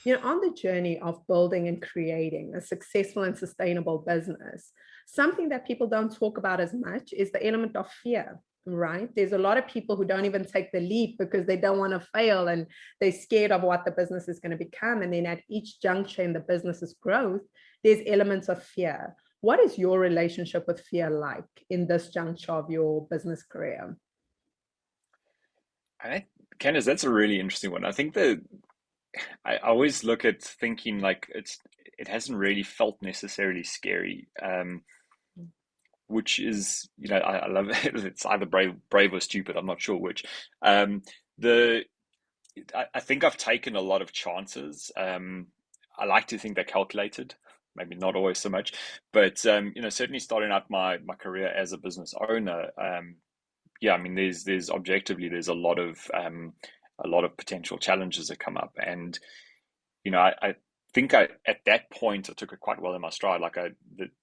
On the journey of building and creating a successful and sustainable business, something that people don't talk about as much is the element of fear, right? There's a lot of people who don't even take the leap because they don't want to fail and they're scared of what the business is going to become. And then at each juncture in the business's growth, there's elements of fear. What is your relationship with fear like in this juncture of your business career? Candace, that's a really interesting one. I think that I always look at thinking like it hasn't really felt necessarily scary, which is I love it. It's either brave or stupid. I'm not sure which. The I think I've taken a lot of chances. I like to think they're calculated, maybe not always so much, but certainly starting out my career as a business owner, yeah, I mean, there's objectively there's a lot of potential challenges that come up, and I think at that point I took it quite well in my stride. Like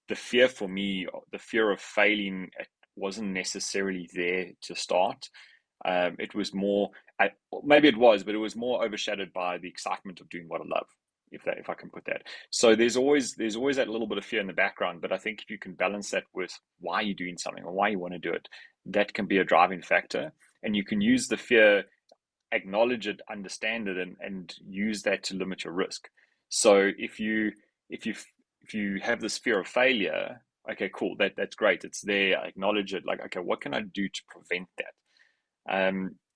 the fear for me, the fear of failing, it wasn't necessarily there to start. It was more, maybe it was, but it was more overshadowed by the excitement of doing what I love, if I can put that. So there's always that little bit of fear in the background, but I think if you can balance that with why you're doing something or why you want to do it, that can be a driving factor, and you can use the fear, acknowledge it, understand it, and use that to limit your risk. So if you if you have this fear of failure, okay, cool, that's great, it's there, I acknowledge it, like, okay, what can I do to prevent that?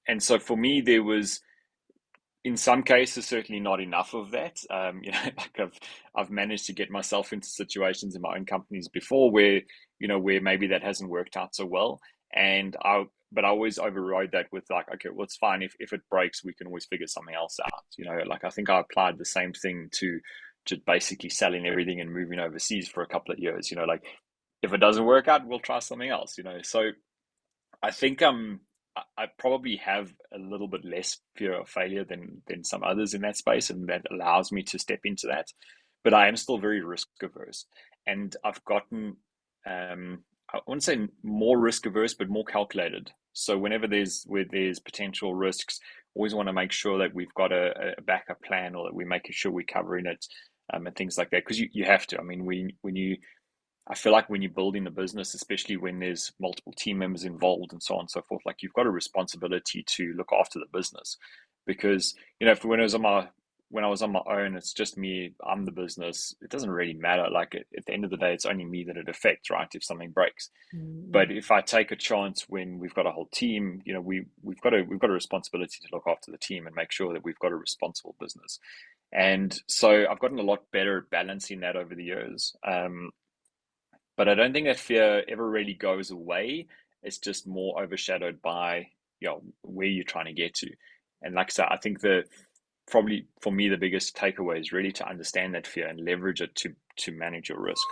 And so for me, there was, in some cases, certainly not enough of that. Like I've managed to get myself into situations in my own companies before where, where maybe that hasn't worked out so well. But I always overrode that with like, okay, well, it's fine. If it breaks, we can always figure something else out. Like I think I applied the same thing to basically selling everything and moving overseas for a couple of years. Like if it doesn't work out, we'll try something else. So I think I probably have a little bit less fear of failure than some others in that space, and that allows me to step into that. But I am still very risk averse, and I've gotten I wouldn't say more risk averse, but more calculated. So where there's potential risks, always want to make sure that we've got a backup plan, or that we're making sure we're covering it, and things like that. Because you have to. I mean, I feel like when you're building a business, especially when there's multiple team members involved and so on and so forth, like you've got a responsibility to look after the business. Because when I was on my own, it's just me, I'm the business. It doesn't really matter. Like at the end of the day, it's only me that it affects, right? If something breaks. Mm. But if I take a chance when we've got a whole team, we've got a responsibility to look after the team and make sure that we've got a responsible business. And so I've gotten a lot better at balancing that over the years. But I don't think that fear ever really goes away. It's just more overshadowed by, where you're trying to get to. And like I said, I think probably for me, the biggest takeaway is really to understand that fear and leverage it to manage your risk.